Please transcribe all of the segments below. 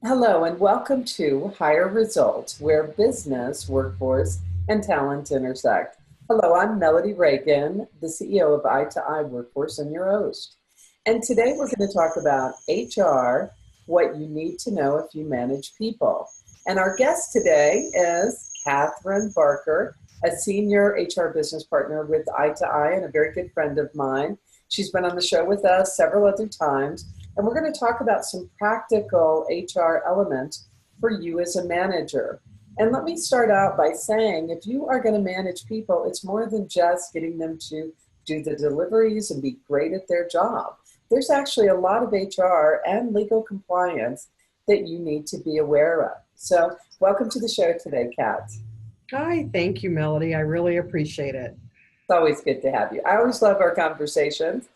Hello and welcome to Higher Results, where business, workforce, and talent intersect. Hello, I'm Melody Reagan, the CEO of Eye to Eye Workforce and your host. And today we're going to talk about HR, what you need to know if you manage people. And our guest today is Catherine Barker, a senior HR business partner with Eye to Eye and a very good friend of mine. She's been on the show with us several other times. And we're going to talk about some practical HR elements for you as a manager. And let me start out by saying, if you are going to manage people, it's more than just getting them to do the deliveries and be great at their job. There's actually a lot of HR and legal compliance that you need to be aware of. So welcome to the show today, Kat. Hi, thank you, Melody. I really appreciate it. It's always good to have you. I always love our conversations.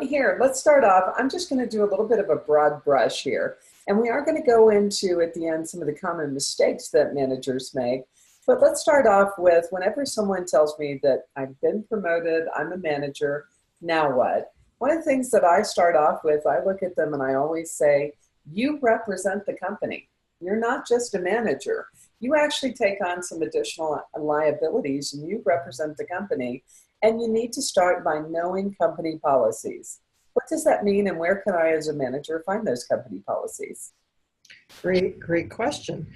Here, let's start off. I'm just going to do a little bit of a broad brush here. And we are going to go into, at the end, some of the common mistakes that managers make. But let's start off with whenever someone tells me that I've been promoted, I'm a manager, now what? One of the things that I start off with, I look at them and I always say, you represent the company. You're not just a manager. You actually take on some additional liabilities and you represent the company. And you need to start by knowing company policies. What does that mean, and where can I, as a manager, find those company policies? Great question.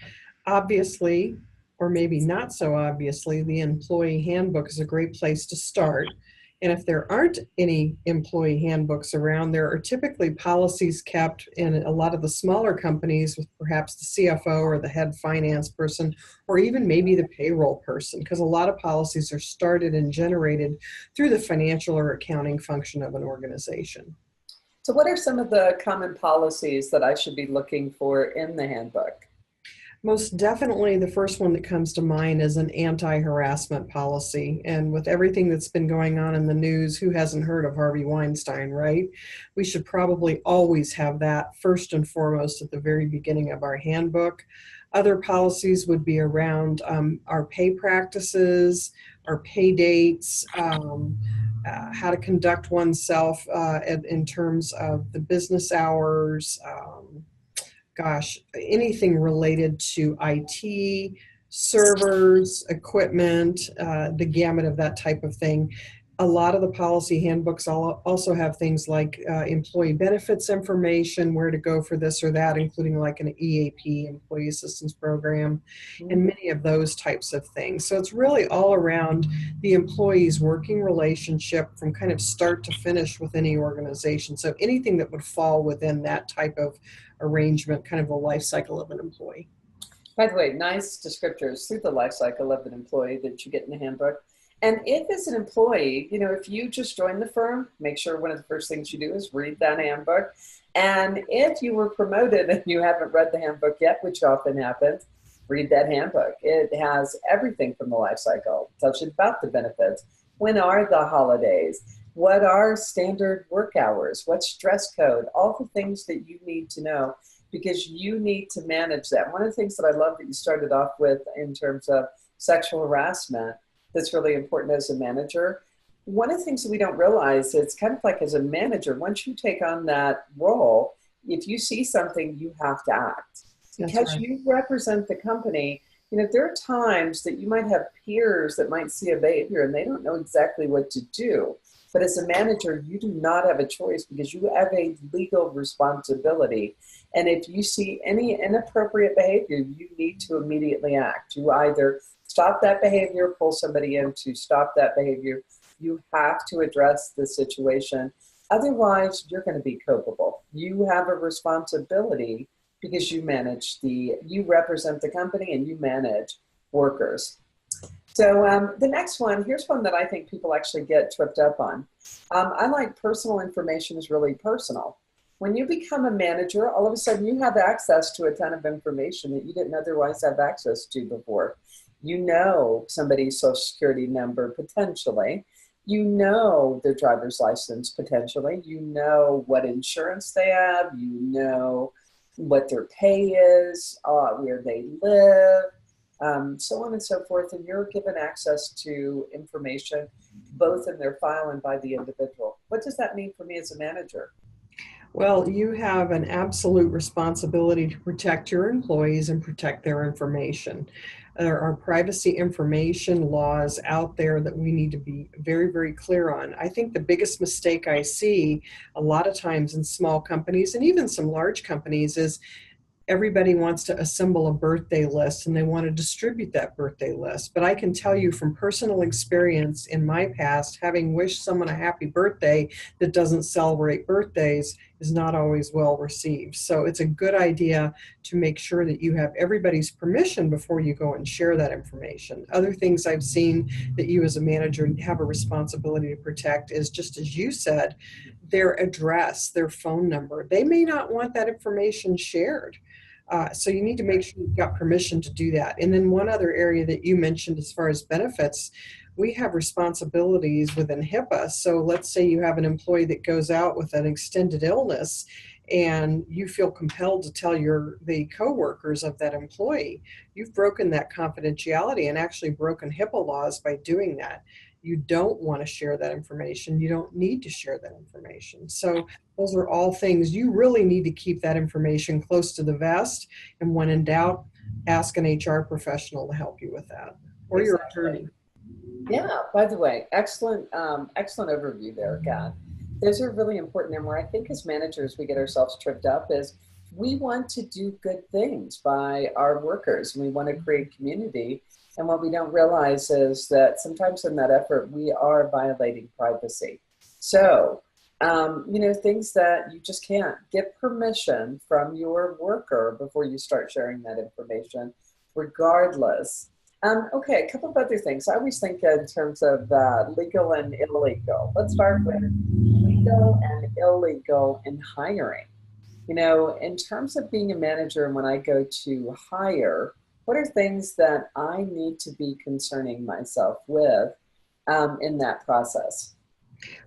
Obviously, or maybe not so obviously, the employee handbook is a great place to start. And if there aren't any employee handbooks around, there are typically policies kept in a lot of the smaller companies with perhaps the CFO or the head finance person, or even maybe the payroll person, because a lot of policies are started and generated through the financial or accounting function of an organization. So what are some of the common policies that I should be looking for in the handbook? Most definitely, the first one that comes to mind is an anti-harassment policy. And with everything that's been going on in the news, who hasn't heard of Harvey Weinstein, right? We should probably always have that first and foremost at the very beginning of our handbook. Other policies would be around our pay practices, our pay dates, how to conduct oneself in terms of the business hours. Anything related to IT, servers, equipment, the gamut of that type of thing. A lot of the policy handbooks also have things like employee benefits information, where to go for this or that, including like an EAP, Employee Assistance Program, and many of those types of things. So it's really all around the employee's working relationship from kind of start to finish with any organization. So anything that would fall within that type of arrangement, kind of the life cycle of an employee. By the way, nice descriptors through the life cycle of an employee that you get in the handbook. And if as an employee, if you just join the firm, make sure one of the first things you do is read that handbook. And if you were promoted and you haven't read the handbook yet, which often happens, read that handbook. It has everything from the life cycle. It tells you about the benefits. When are the holidays? What are standard work hours? What's dress code? All the things that you need to know because you need to manage that. One of the things that I love that you started off with in terms of sexual harassment that's really important as a manager. One of the things that we don't realize, it's kind of like as a manager, once you take on that role, if you see something, you have to act. Because right. You represent the company. There are times that you might have peers that might see a behavior and they don't know exactly what to do. But as a manager, you do not have a choice because you have a legal responsibility. And if you see any inappropriate behavior, you need to immediately act. You either stop that behavior, pull somebody in to stop that behavior. You have to address the situation. Otherwise, you're going to be culpable. You have a responsibility because you represent the company and you manage workers. So the next one, here's one that I think people actually get tripped up on. I like personal information is really personal. When you become a manager, all of a sudden you have access to a ton of information that you didn't otherwise have access to before. You know somebody's social security number potentially. You know their driver's license potentially. You know what insurance they have. You know what their pay is, where they live, so on and so forth. And you're given access to information both in their file and by the individual. What does that mean for me as a manager? Well, you have an absolute responsibility to protect your employees and protect their information. There are privacy information laws out there that we need to be very, very clear on. I think the biggest mistake I see a lot of times in small companies and even some large companies is everybody wants to assemble a birthday list and they want to distribute that birthday list. But I can tell you from personal experience in my past, having wished someone a happy birthday that doesn't celebrate birthdays is not always well received. So it's a good idea to make sure that you have everybody's permission before you go and share that information. Other things I've seen that you as a manager have a responsibility to protect is, just as you said, their address, their phone number. They may not want that information shared. So you need to make sure you've got permission to do that. And then one other area that you mentioned as far as benefits, we have responsibilities within HIPAA. So let's say you have an employee that goes out with an extended illness and you feel compelled to tell the coworkers of that employee. You've broken that confidentiality and actually broken HIPAA laws by doing that. You don't want to share that information. You don't need to share that information. So those are all things you really need to keep that information close to the vest. And when in doubt, ask an HR professional to help you with that, or your attorney. Yeah, by the way, excellent overview there, God. Those are really important. And where I think as managers we get ourselves tripped up is we want to do good things by our workers and we want to create community. And what we don't realize is that sometimes in that effort, we are violating privacy. So, things that you just can't get permission from your worker before you start sharing that information, regardless. Okay, a couple of other things. I always think in terms of legal and illegal. Let's start with legal and illegal in hiring. In terms of being a manager and when I go to hire, what are things that I need to be concerning myself with in that process?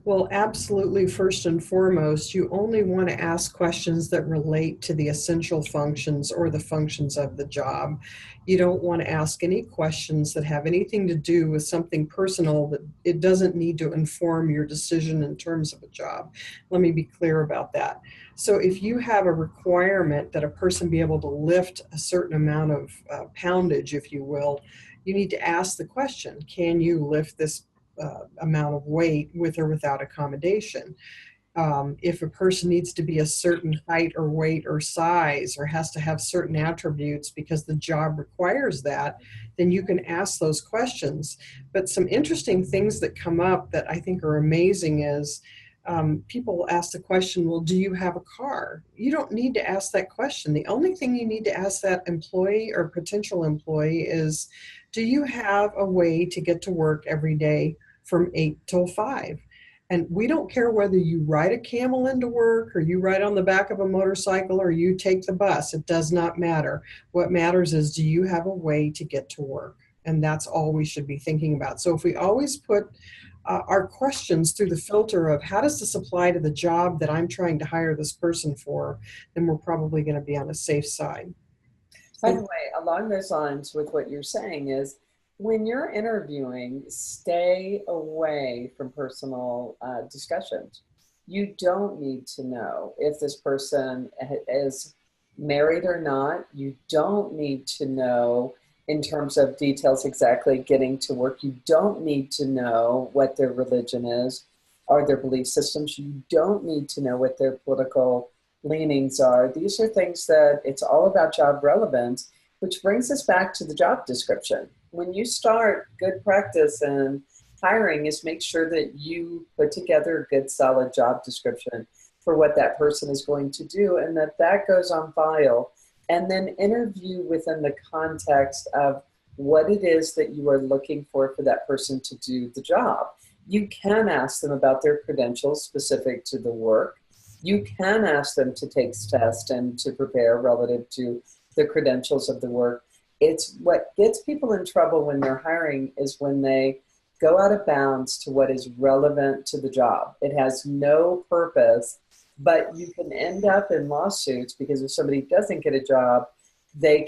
Well, absolutely. First and foremost, you only want to ask questions that relate to the essential functions or the functions of the job. You don't want to ask any questions that have anything to do with something personal that it doesn't need to inform your decision in terms of a job. Let me be clear about that. So if you have a requirement that a person be able to lift a certain amount of poundage, if you will, you need to ask the question, can you lift this amount of weight with or without accommodation? If a person needs to be a certain height or weight or size or has to have certain attributes because the job requires that, then you can ask those questions. But some interesting things that come up that I think are amazing is people ask the question, well, do you have a car? You don't need to ask that question. The only thing you need to ask that employee or potential employee is, do you have a way to get to work every day from 8 till 5? And we don't care whether you ride a camel into work or you ride on the back of a motorcycle or you take the bus. It does not matter. What matters is, do you have a way to get to work? And that's all we should be thinking about. So if we always put our questions through the filter of how does this apply to the job that I'm trying to hire this person for, then we're probably going to be on a safe side. By the way, along those lines with what you're saying is when you're interviewing, stay away from personal discussions. You don't need to know if this person is married or not. You don't need to know in terms of details exactly getting to work. You don't need to know what their religion is or their belief systems. You don't need to know what their political leanings are. These are things that it's all about job relevance, which brings us back to the job description. When you start, good practice in hiring is make sure that you put together a good solid job description for what that person is going to do and that goes on file, and then interview within the context of what it is that you are looking for that person to do the job. You can ask them about their credentials specific to the work. You can ask them to take tests and to prepare relative to the credentials of the work. It's what gets people in trouble when they're hiring is when they go out of bounds to what is relevant to the job. It has no purpose, but you can end up in lawsuits because if somebody doesn't get a job, you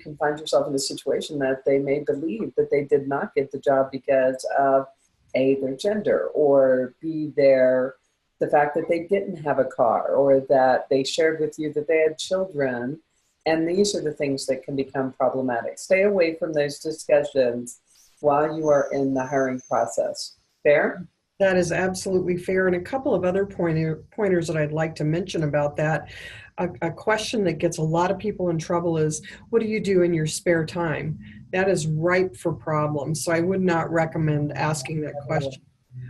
can find yourself in a situation that they may believe that they did not get the job because of A, their gender, or B, their the fact that they didn't have a car, or that they shared with you that they had children. And these are the things that can become problematic. Stay away from those discussions while you are in the hiring process. Fair? That is absolutely fair. And a couple of other pointers that I'd like to mention about that. A question that gets a lot of people in trouble is, what do you do in your spare time? That is ripe for problems. So I would not recommend asking that question.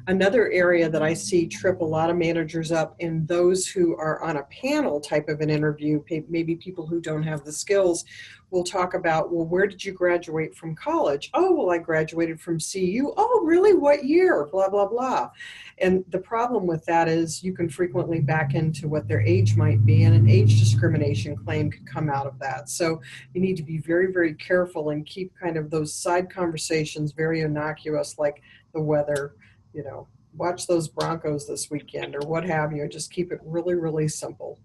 Another area that I see trip a lot of managers up, in those who are on a panel type of an interview, maybe people who don't have the skills, will talk about, well, where did you graduate from college? Oh, well, I graduated from CU. Oh, really? What year? Blah, blah, blah. And the problem with that is you can frequently back into what their age might be, and an age discrimination claim could come out of that. So you need to be very, very careful and keep kind of those side conversations very innocuous, like the weather, watch those Broncos this weekend or what have you. Just keep it really, really simple.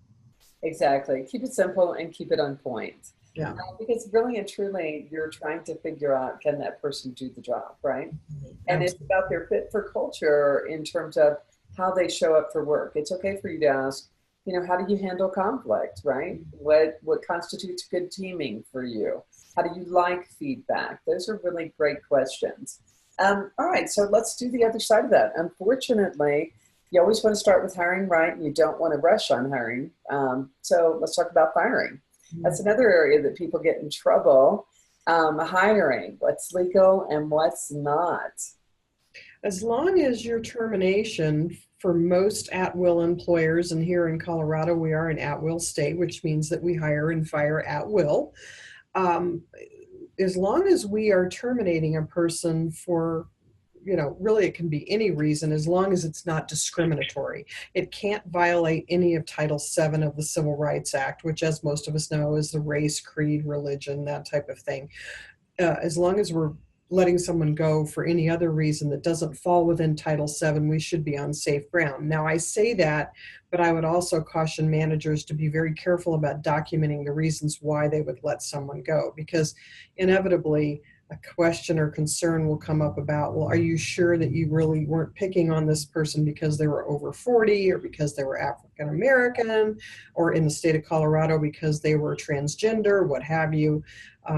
Exactly. Keep it simple and keep it on point. Yeah. Because really and truly, you're trying to figure out, can that person do the job, right? And it's about their fit for culture in terms of how they show up for work. It's okay for you to ask, how do you handle conflict, right? What constitutes good teaming for you? How do you like feedback? Those are really great questions. All right, so let's do the other side of that. Unfortunately, you always want to start with hiring right, and you don't want to rush on hiring. So let's talk about firing. That's another area that people get in trouble. Hiring, what's legal and what's not. As long as your termination, for most at-will employers, and here in Colorado, we are an at-will state, which means that we hire and fire at will. As long as we are terminating a person for, really it can be any reason, as long as it's not discriminatory. It can't violate any of Title VII of the Civil Rights Act, which, as most of us know, is the race, creed, religion, that type of thing. As long as we're letting someone go for any other reason that doesn't fall within Title VII, we should be on safe ground. Now, I say that, but I would also caution managers to be very careful about documenting the reasons why they would let someone go, because inevitably a question or concern will come up about, well, are you sure that you really weren't picking on this person because they were over 40 or because they were African American, or in the state of Colorado because they were transgender, what have you.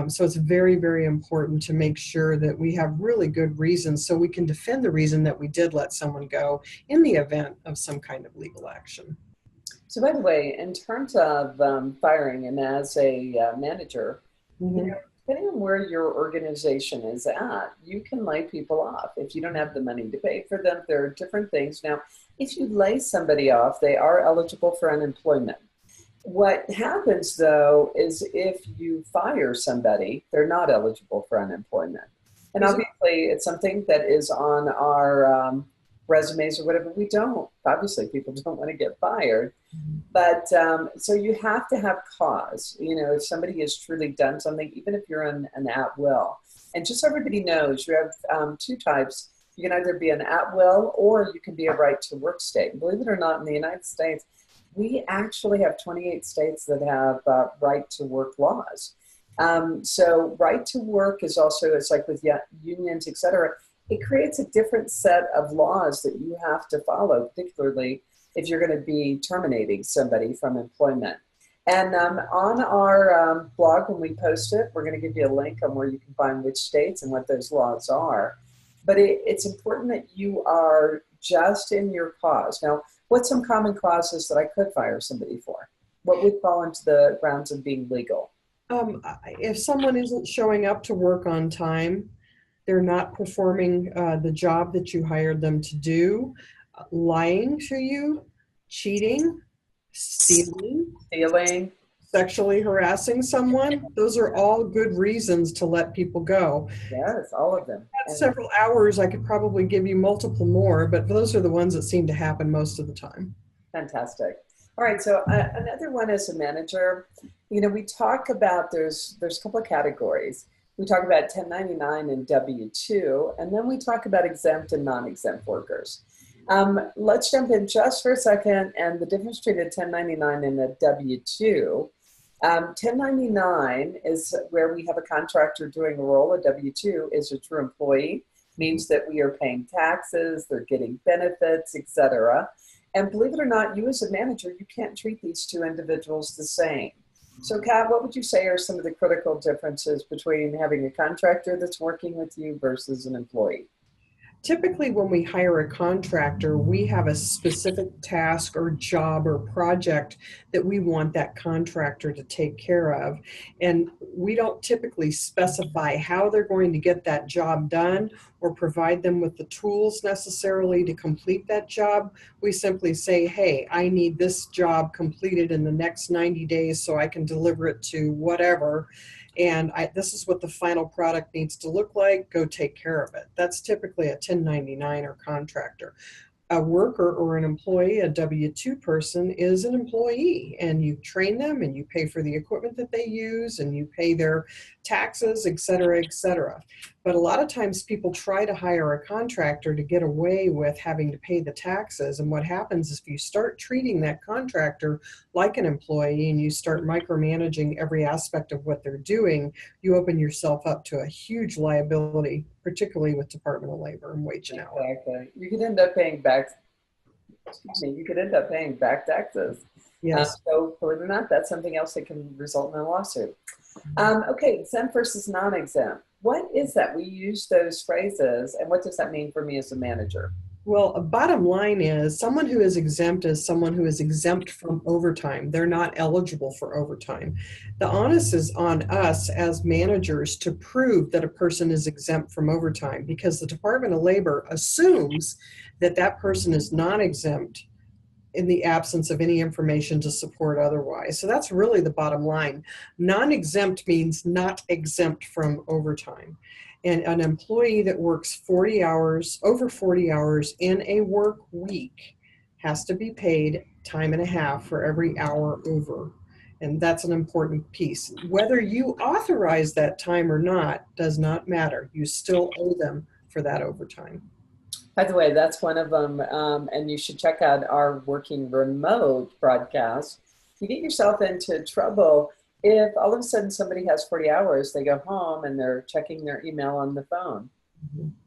So it's very, very important to make sure that we have really good reasons so we can defend the reason that we did let someone go in the event of some kind of legal action. So by the way, in terms of firing, and as a manager, depending on where your organization is at, you can lay people off. If you don't have the money to pay for them, there are different things. Now, if you lay somebody off, they are eligible for unemployment. What happens, though, is if you fire somebody, they're not eligible for unemployment. And obviously, it's something that is on our resumes or whatever. We don't. Obviously, people don't want to get fired. But so you have to have cause. If somebody has truly done something, even if you're an at-will. And just so everybody knows, you have two types. You can either be an at-will or you can be a right-to-work state. Believe it or not, in the United States, we actually have 28 states that have right-to-work laws. So right-to-work is also, it's like with unions, et cetera. It creates a different set of laws that you have to follow, particularly if you're going to be terminating somebody from employment. And on our blog, when we post it, we're going to give you a link on where you can find which states and what those laws are. But it's important that you are just in your cause. Now, what's some common causes that I could fire somebody for? What would fall into the grounds of being legal? If someone isn't showing up to work on time, they're not performing the job that you hired them to do, lying to you, cheating, stealing, sexually harassing someone, those are all good reasons to let people go. Yes, all of them. Several hours, I could probably give you multiple more, but those are the ones that seem to happen most of the time. Fantastic. All right, so another one as a manager, we talk about, there's a couple of categories. We talk about 1099 and W-2, and then we talk about exempt and non-exempt workers. Let's jump in just for a second, and the difference between a 1099 and a W-2. 1099 is where we have a contractor doing a role. A W-2 is a true employee, means that we are paying taxes, they're getting benefits, etc. And believe it or not, you as a manager, you can't treat these two individuals the same. So Kat, what would you say are some of the critical differences between having a contractor that's working with you versus an employee? Typically, when we hire a contractor, we have a specific task or job or project that we want that contractor to take care of. And we don't typically specify how they're going to get that job done or provide them with the tools necessarily to complete that job. We simply say, hey, I need this job completed in the next 90 days so I can deliver it to whatever. And this is what the final product needs to look like. Go take care of it. That's typically a 1099 or contractor. A worker or an employee, a W-2 person, is an employee, and you train them and you pay for the equipment that they use and you pay their taxes, et cetera, et cetera. But a lot of times people try to hire a contractor to get away with having to pay the taxes. And what happens is if you start treating that contractor like an employee and you start micromanaging every aspect of what they're doing, you open yourself up to a huge liability, particularly with Department of Labor and wage and hour. Exactly. You could end up paying back, excuse me, you could end up paying back taxes. Yes. So believe it or not, that's something else that can result in a lawsuit. Okay, exempt versus non-exempt. What is that? We use those phrases, and what does that mean for me as a manager? Well, a bottom line is someone who is exempt is someone who is exempt from overtime. They're not eligible for overtime. The onus is on us as managers to prove that a person is exempt from overtime because the Department of Labor assumes that that person is non-exempt in the absence of any information to support otherwise. So that's really the bottom line. Non-exempt means not exempt from overtime. And an employee that works 40 hours, over 40 hours in a work week has to be paid time and a half for every hour over. And that's an important piece. Whether you authorize that time or not does not matter. You still owe them for that overtime. By the way, that's one of them. And you should check out our working remote broadcast. You get yourself into trouble if all of a sudden somebody has 40 hours, they go home and they're checking their email on the phone.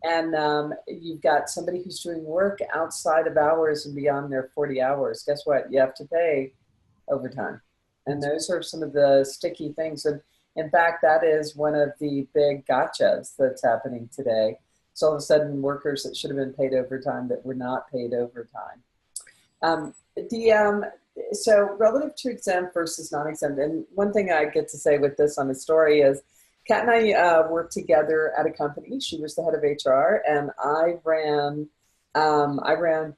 And you've got somebody who's doing work outside of hours and beyond their 40 hours. Guess what? You have to pay overtime. And those are some of the sticky things. And in fact, that is one of the big gotchas that's happening today. So all of a sudden, workers that should have been paid overtime that were not paid overtime. So relative to exempt versus non-exempt, and one thing I get to say with this on the story is Kat and I worked together at a company. She was the head of HR, and I ran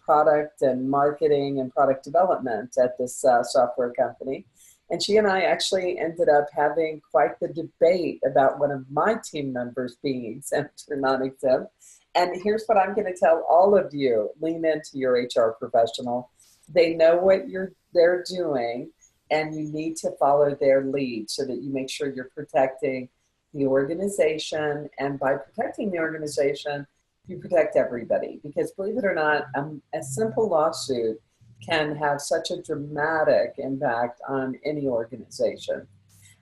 product and marketing and product development at this software company. And she and I actually ended up having quite the debate about one of my team members being exempt or non-exempt. And here's what I'm going to tell all of you: lean into your HR professional. They know what they're doing, and you need to follow their lead so that you make sure you're protecting the organization. And by protecting the organization, you protect everybody. Because believe it or not, a simple lawsuit can have such a dramatic impact on any organization.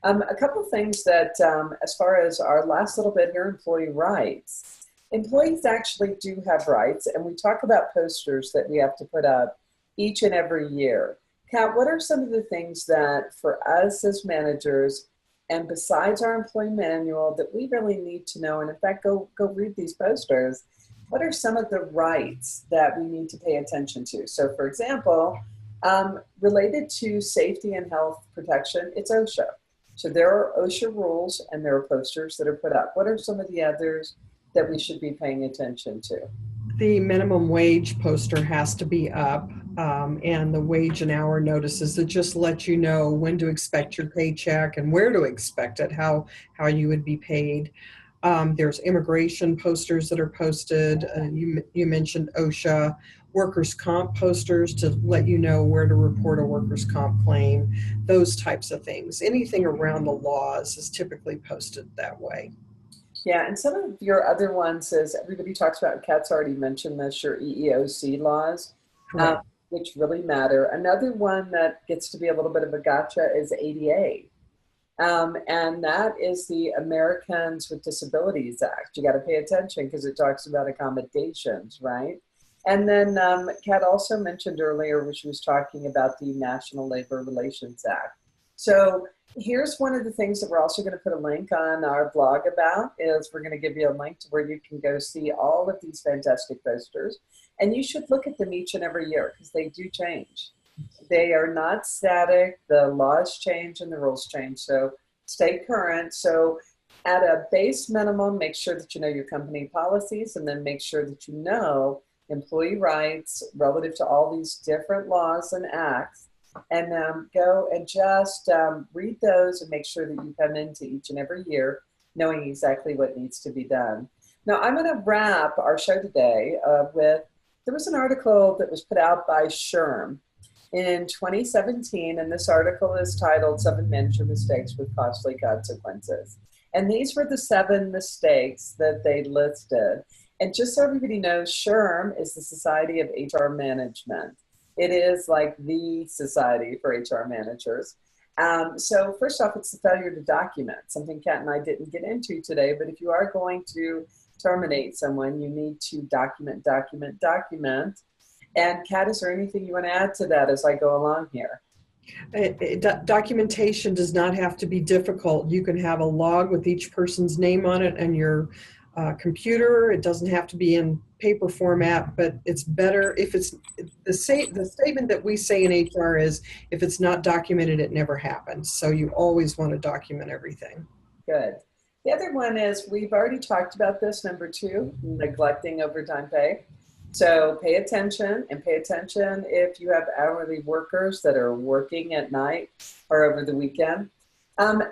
A couple of things that, as far as our last little bit here, employee rights. Employees actually do have rights, and we talk about posters that we have to put up each and every year. Kat, what are some of the things that for us as managers, and besides our employee manual, that we really need to know? And in fact, go read these posters. What are some of the rights that we need to pay attention to? So for example, related to safety and health protection, it's OSHA. So there are OSHA rules and there are posters that are put up. What are some of the others that we should be paying attention to? The minimum wage poster has to be up, and the wage and hour notices that just let you know when to expect your paycheck and where to expect it, how you would be paid. There's immigration posters that are posted. You mentioned OSHA. Workers' comp posters to let you know where to report a workers' comp claim, those types of things. Anything around the laws is typically posted that way. Yeah, and some of your other ones is everybody talks about, Kat's already mentioned this, your EEOC laws, Correct. which really matter. Another one that gets to be a little bit of a gotcha is ADA. And that is the Americans with Disabilities Act. You got to pay attention because it talks about accommodations, right? And then Kat also mentioned earlier when she was talking about the National Labor Relations Act. So here's one of the things that we're also going to put a link on our blog about is we're going to give you a link to where you can go see all of these fantastic posters. And you should look at them each and every year because they do change. They are not static. The laws change and the rules change. So stay current. So at a base minimum, make sure that you know your company policies and then make sure that you know employee rights relative to all these different laws and acts. And go and just read those and make sure that you come into each and every year knowing exactly what needs to be done. Now, I'm going to wrap our show today with, there was an article that was put out by SHRM in 2017, and this article is titled 7 Manager Mistakes with Costly Consequences. And these were the 7 mistakes that they listed. And just so everybody knows, SHRM is the Society of HR Management. It is like the society for HR managers. So first off, it's the failure to document, something Kat and I didn't get into today, but if you are going to terminate someone, you need to document. And Kat, is there anything you want to add to that as I go along here? Documentation does not have to be difficult. You can have a log with each person's name on it and your computer. It doesn't have to be in paper format, but it's better if it's the statement that we say in HR is if it's not documented, it never happens. So you always want to document everything. Good. The other one is, we've already talked about this, number 2, neglecting overtime pay. So pay attention, and pay attention if you have hourly workers that are working at night or over the weekend.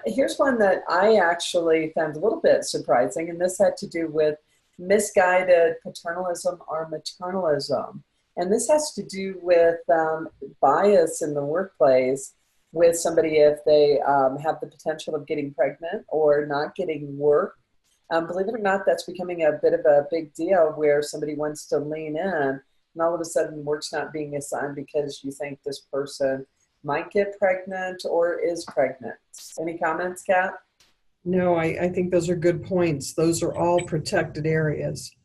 Here's one that I actually found a little bit surprising, and this had to do with misguided paternalism or maternalism. And this has to do with bias in the workplace with somebody if they have the potential of getting pregnant or not getting work. Believe it or not, that's becoming a bit of a big deal where somebody wants to lean in and all of a sudden work's not being assigned because you think this person might get pregnant or is pregnant. Any comments, Kat? No, I think those are good points. Those are all protected areas.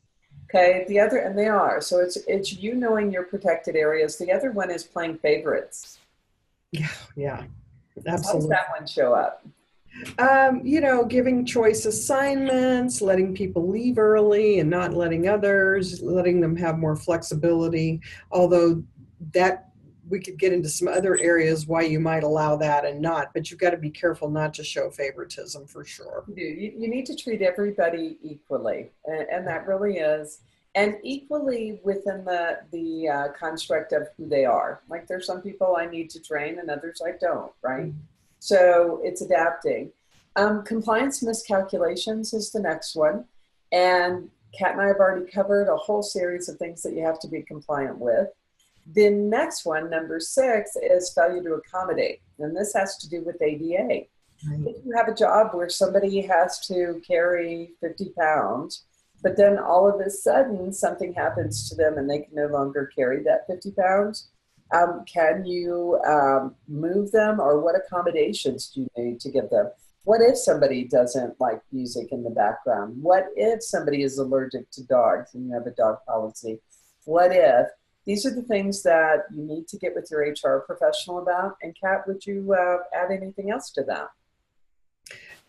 Okay, the other, and they are, so it's you knowing your protected areas. The other one is playing favorites. Yeah, absolutely. How does that one show up? Giving choice assignments, letting people leave early and not letting others, letting them have more flexibility, although that we could get into some other areas why you might allow that and not, but you've got to be careful not to show favoritism for sure. You need to treat everybody equally, and that really is, and equally within the construct of who they are. Like there's some people I need to train and others I don't, right? Mm-hmm. So it's adapting. Compliance miscalculations is the next one. And Kat and I have already covered a whole series of things that you have to be compliant with. The next one, number 6, is failure to accommodate. And this has to do with ADA. Right. If you have a job where somebody has to carry 50 pounds, but then all of a sudden something happens to them and they can no longer carry that 50 pounds, can you move them, or what accommodations do you need to give them? What if somebody doesn't like music in the background? What if somebody is allergic to dogs and you have a dog policy? What if? These are the things that you need to get with your HR professional about. And Kat, would you add anything else to that?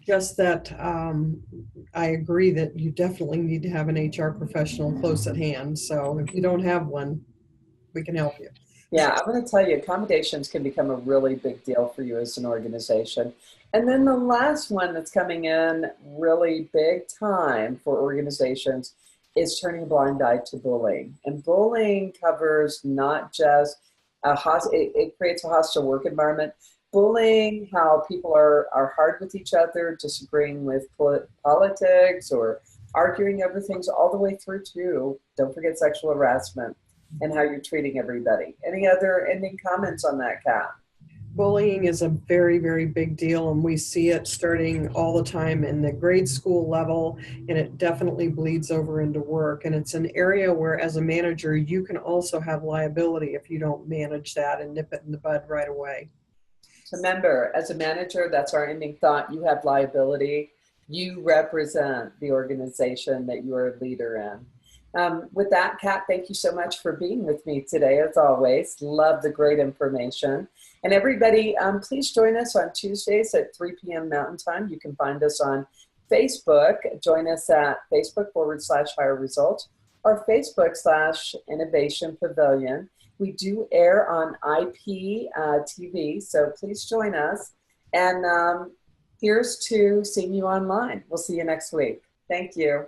Just that I agree that you definitely need to have an HR professional close at hand. So if you don't have one, we can help you. Yeah, I'm going to tell you, accommodations can become a really big deal for you as an organization. And then the last one that's coming in really big time for organizations is turning a blind eye to bullying. And bullying covers not just it creates a hostile work environment. Bullying, how people are hard with each other, disagreeing with politics or arguing over things, all the way through to, don't forget, sexual harassment and how you're treating everybody. Any other ending comments on that, Kat? Bullying is a very, very big deal, and we see it starting all the time in the grade school level, and it definitely bleeds over into work. And it's an area where, as a manager, you can also have liability if you don't manage that and nip it in the bud right away. Remember, as a manager, that's our ending thought. You have liability. You represent the organization that you are a leader in. With that, Kat, thank you so much for being with me today, as always. Love the great information. And everybody, please join us on Tuesdays at 3 p.m. Mountain Time. You can find us on Facebook. Join us at Facebook.com/Higher Results or Facebook/Innovation Pavilion. We do air on IP TV, so please join us. And here's to seeing you online. We'll see you next week. Thank you.